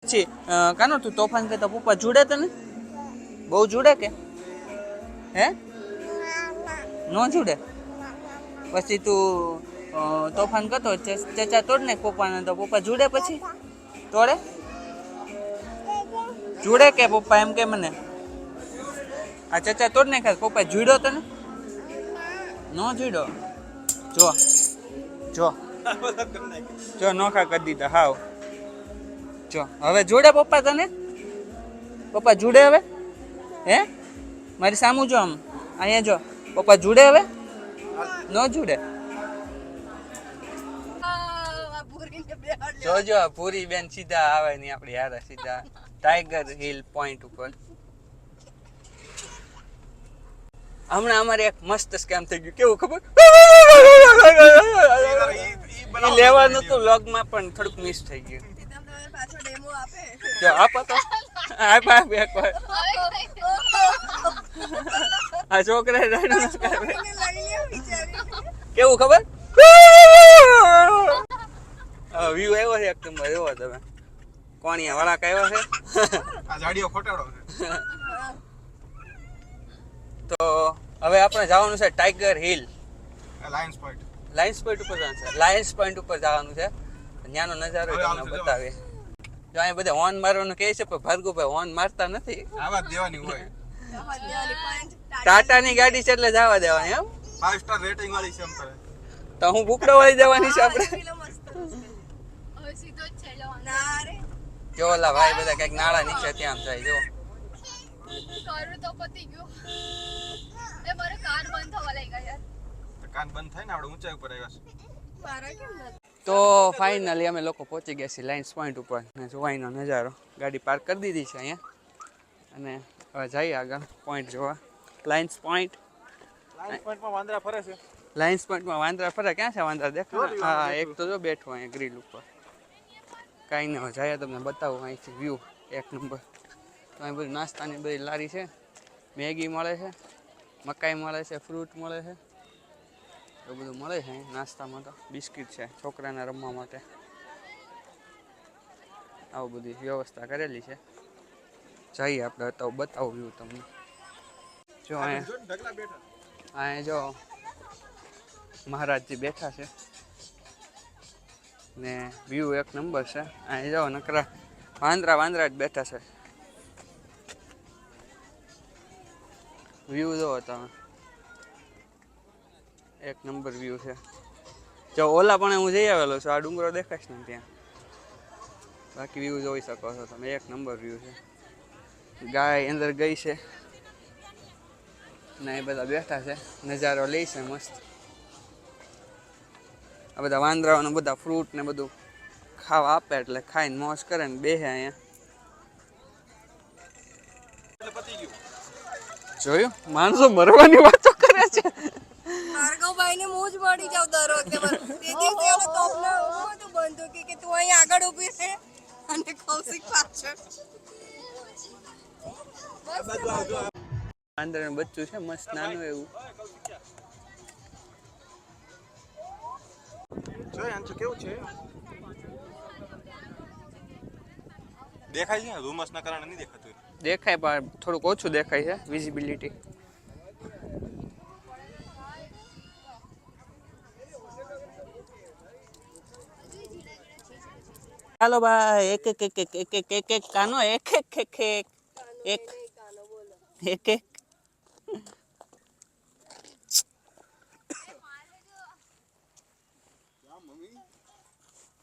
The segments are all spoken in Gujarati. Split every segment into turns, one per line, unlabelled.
પછી કાનો તું તોફાન કરતા પપ્પા જોડે તને બહુ જોડે કે હે નો જોડે પછી તું તોફાન કરતો ચચા તોડ ને પપ્પાને તો પપ્પા જોડે પછી તોડે જોડે કે પપ્પા એમ કે મને આ ચચા તોડ ને ખાસ પપ્પા જોડ્યો તને નો જોડ્યો જો જો જો નોખા કરી દીધા હાવ જો હવે જોડે પપ્પા તને પપ્પા જોડે હવે હે મારી સામું જો આમ અહીંયા જો પપ્પા જોડે હવે ન જોડે જોજો પૂરી બેન સીધા આવે ની આપડી હારે સીધા ટાઈગર હિલ પોઈન્ટ ઉપર હમણાં અમારે એક મસ્ત સ્કેમ થઈ ગયું કેવું ખબર લેવાનું હતું લોગમાં પણ થોડુંક મિસ થઈ ગયું જો આપો તો આપ એકવાર આ છોકરા કેવું ખબર વ્યૂ આવ્યો છે એક નંબર એવો તમે કોણિયા વળાક આવ્યો છે આ જાડીઓ ખોટાડો છે તો હવે આપણે જવાનું છે ટાઈગર હિલ લાયન્સ પોઈન્ટ ઉપર જવાનું છે લાયન્સ પોઈન્ટ ઉપર જવાનું છે ત્યાંનો નજારો તમને બતાવીએ જો અહીં બધા હોર્ન મારવાનું કહે છે પણ ભાર્ગવભાઈ હોર્ન મારતા નથી આવા દેવાની હોય ટાટાની ગાડી છે એટલે જવા દેવાની એમ 5 સ્ટાર રેટિંગ વાળી છે એમ કરે તો હું બુકડો વાળી જવાની છે આપણે હવે સીધો જ છે ના રે જો ઓલા ભાઈ બધા કઈક નાળા નીચે ત્યાં જાય જો કારું તો પતી ગયો એ મારે કાન બંધ થવા લાગ્યા યાર કાન બંધ થાય ને આપણે ઊંચાઈ ઉપર આવ્યા છે મારા કેમ તો ફાઇનલી અમે લોકો પહોંચી ગયા છીએ લાયન્સ પોઈન્ટ ઉપર ને જોવાનો નજારો ગાડી પાર્ક કરી દીધી છે અહીંયા અને હવે જઈએ આગળ પોઈન્ટ જોવા લાયન્સ પોઈન્ટમાં વાંદરા ફરે છે લાયન્સ પોઈન્ટમાં વાંદરા ફરે ક્યાં છે વાંદરા દેખો હા એક તો જો બેઠો અહીંયા ગ્રીલ ઉપર કાંઈ ન હોય જાય તમને બતાવું અહીંથી વ્યૂ એક નંબર તો અહીં બધી નાસ્તાની બધી લારી છે મેગી મળે છે મકાઈ મળે છે ફ્રૂટ મળે છે એવું બધું મળે છે નાસ્તામાં તો બિસ્કિટ છે છોકરાને રમવા માટે આવું બધી વ્યવસ્થા કરેલી છે જઈએ આપણે તો બતાવું વ્યૂ તમને જો અહીંયા જો મહારાજજી બેઠા છે ને વ્યૂ એક નંબર છે અહીંયા જો નકરા વાંદરા જ બેઠા છે વ્યૂ જો તમે એક નંબર વ્યૂ છે જો ઓલા પણ હું જઈ આવેલો છું આ ડુંગરો દેખાશ ને ત્યાં બાકી વ્યૂ જોઈ શકો છો તમે એક નંબર વ્યૂ છે ગાય અંદર ગઈ છે ને એ બધા બેઠા છે નજારો લે છે મસ્ત આ બધા વાંદરાઓને બધા ફ્રૂટ ને બધું ખાવા આપે એટલે ખાઈને મોજ કરે ને બેસે અહીંયા જોયું માણસો મરવાની વાતો કરે છે
ભાર્ગવભાઈ ને મોજ મળી જાવ દર વખતે તે દિવસે એને તોપને તો બંધો કે તું અહીં આગળ ઊભી છે અને કૌશિક પાછળ
વાંદરાનું બચ્ચું છે મસ્ત નાનું એવું
જોય આંચો કેવું છે દેખાય છે ધુમ્મસના કારણે નહીં દેખાતું
દેખાય પણ થોડુંક ઓછું દેખાય છે વિઝિબિલિટી ચાલો ભાઈ એક કાનો એક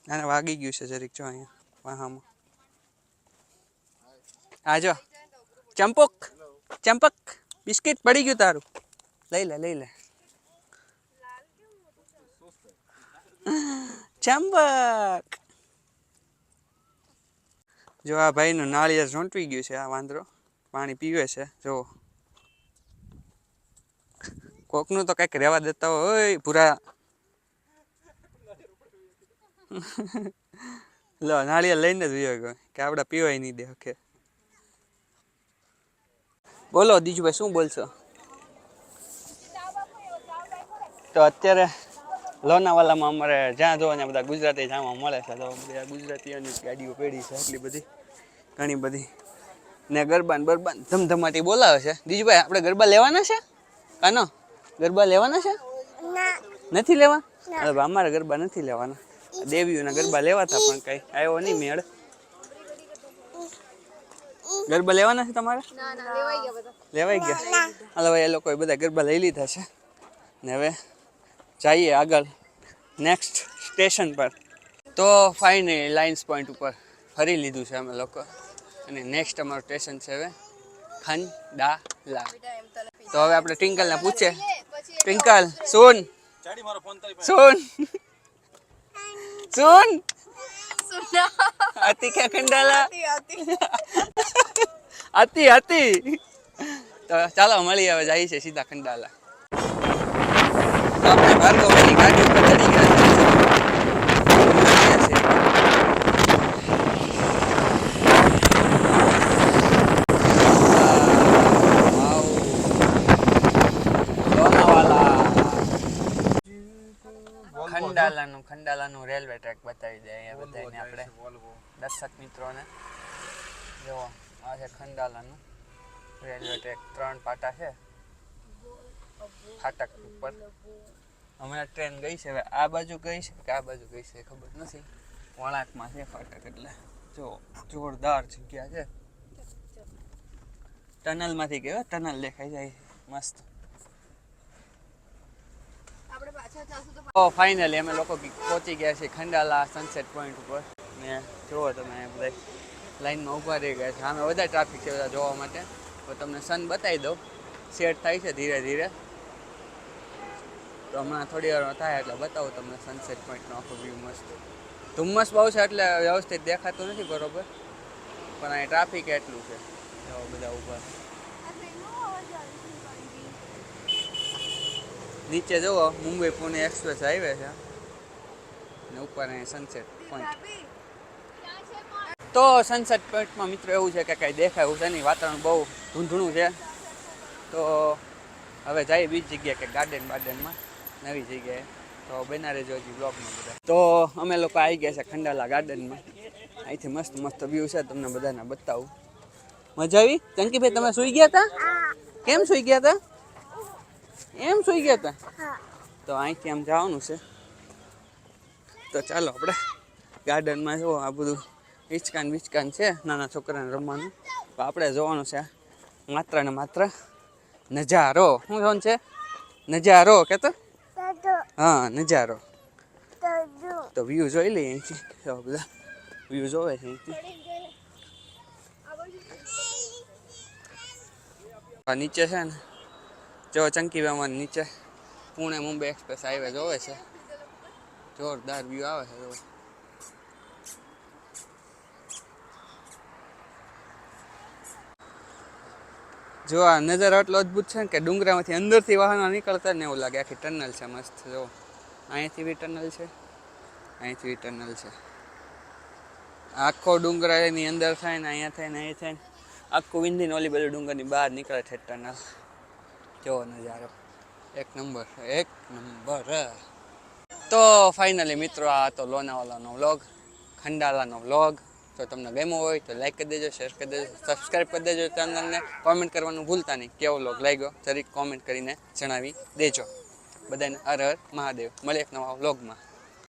આને વાગી ગયું છે જરીક જો અહીંયા વાહામાં આ જો ચંપક બિસ્કિટ પડી ગયું તારું લઈ લે ચંપક જો આ ભાઈનું નાળિયેર ઝોંટવી ગયું છે આ વાંદરો પાણી પીવે છે જો કોકનું તો કંઈક રહેવા દેતા હોય પૂરા લો નાળિયેર લઈને જ વિયો ગયો કે આપણે પીવાય નહીં દે હકે બોલો દીજુભાઈ શું બોલશો તો અત્યારે લોનાવાલામાં અમારે જ્યાં જોવો ત્યાં બધા ગુજરાતી જામવા મળે છે. તો બધા ગુજરાતીઓની ગાડીઓ પડી છે એટલી બધી, ઘણી બધી. ને ગરબા ને બરબા ધમધમાટી બોલાવે છે. દીજુભાઈ આપણે ગરબા લેવાના છે? કાનો ગરબા લેવાના છે? નથી લેવા? હવે અમારે ગરબા નથી લેવાના. દેવીઓના ગરબા લેવાતા પણ કઈ આવ્યો નહીં મેળ. ગરબા લેવાના છે તમારે? લેવાઈ ગયા. હાલો ભાઈ, એ લોકોએ બધા ગરબા લઈ લીધા છે ને હવે જઈએ આગળ નેક્સ્ટ સ્ટેશન પર. તો ફાઇનલી લાઇન્સ પોઈન્ટ ઉપર ફરી લીધું છે અમે લોકો અને નેક્સ્ટ અમારું સ્ટેશન છે હવે ખંડાલા. તો હવે આપણે ટ્વિંકલને પૂછીએ, ટ્વિંકલ સુન સુન સુન આતી ક્યાં ખંડાલા? આતી આતી. તો ચાલો મળીએ, હવે જઈએ છીએ સીધા ખંડાલા. તો આપણે ભાર્ગવની ગાડી ઉપર ચડી ગયા છે. ખંડાલાનું રેલવે ટ્રેક બતાવી દે અહીંયા બધાને આપણે દર્શક મિત્રોને. જો આ છે ખંડાલાનું રેલવે ટ્રેક. 3 પાટા છે ફાટક ઉપર. હમણાં ટ્રેન ગઈ છે, હવે આ બાજુ ગઈ છે કે આ બાજુ ગઈ છે ખબર નથી. વળાંકમાં છે ફાટક, એટલે જો જોરદાર જગ્યા છે. ટનલમાંથી ગયો, ટનલ દેખાઈ જાય મસ્ત. તો ફાઇનલી અમે લોકો પહોંચી ગયા છીએ ખંડાલા સનસેટ પોઈન્ટ ઉપર. ને જુઓ તમે બધા લાઈનમાં ઊભા રહી ગયા છે. આમે વધારે ટ્રાફિક છે બધા જોવા માટે. તો તમને સન બતાવી દઉં, સેટ થાય છે ધીરે ધીરે. તો હમણાં થોડી વાર થાય એટલે બતાવું તમને સનસેટ પોઈન્ટનો આખો વ્યૂ મસ્ત. ધુમ્મસ બહુ છે એટલે વ્યવસ્થિત દેખાતું નથી બરોબર, પણ અહીં ટ્રાફિક એટલું છે. બધા ઊભા નીચે જુઓ મુંબઈ પુણે એક્સપ્રેસ હાઈવે છે ને ઉપર અહીં સનસેટ પોઈન્ટ. તો સનસેટ પોઈન્ટમાં મિત્રો એવું છે કે કાંઈ દેખાયું છે નહીં, વાતાવરણ બહુ ધૂંધળું છે. તો હવે જઈએ બીજી જગ્યાએ કે ગાર્ડન બાર્ડનમાં નવી જગ્યાએ. તો બના રહેજો હજી બ્લોગમાં બધા. તો અમે લોકો આવી ગયા છે ખંડાલા ગાર્ડનમાં. અહીંથી મસ્ત મસ્ત વ્યૂ છે, તમને બધાને બતાવું. મજા આવી? ચંકીભાઈ તમે સૂઈ ગયા હતા? કેમ સૂઈ ગયા હતા? એમ સૂઈ ગયા હતા? તો અહીંથી આમ જવાનું છે. તો ચાલો આપણે ગાર્ડનમાં જો આ બધું હિચકાન વિચકાન છે નાના છોકરાને રમવાનું. તો આપણે જોવાનું છે માત્ર ને માત્ર નજારો. શું જોવાનું છે? નજારો કહેતો? હા નજારો. તો વ્યૂ જોઈ લઈએ અહીંથી. તો બધા વ્યૂ જોવે છે અહીંથી. નીચે છે ને જો ચંકીભાઈમાં નીચે પુણે મુંબઈ એક્સપ્રેસ હાઈવે જોવે છે. જોરદાર વ્યૂ આવે છે. જો આ નજારો એટલો અદ્ભુત છે ને કે ડુંગરામાંથી અંદરથી વાહનો નીકળતા ને એવું લાગે. આખી ટનલ છે મસ્ત. જો અહીંયાથી બી ટનલ છે, અહીંથી બી ટનલ છે. આખો ડુંગર એની અંદર થાય ને અહીંયા થાય ને અહીંયા થાય ને આખું વિંધીને ઓલી બધું ડુંગરની બહાર નીકળે છે ટનલ. કેવો નજારો, એક નંબર એક નંબર. તો ફાઇનલી મિત્રો આ તો લોનાવાલાનો વ્લોગ, ખંડાલાનો વ્લોગ. તો તમને ગમ્યો હોય તો લાઈક કરી દેજો, શેર કરી દેજો, સબસ્ક્રાઈબ કરી દેજો ચેનલને. કોમેન્ટ કરવાનું ભૂલતા નહીં કેવો વ્લોગ લાગ્યો જરીક કોમેન્ટ કરીને જણાવી દેજો. બધાને હર હર મહાદેવ. મળીએ એક નવા વ્લોગમાં.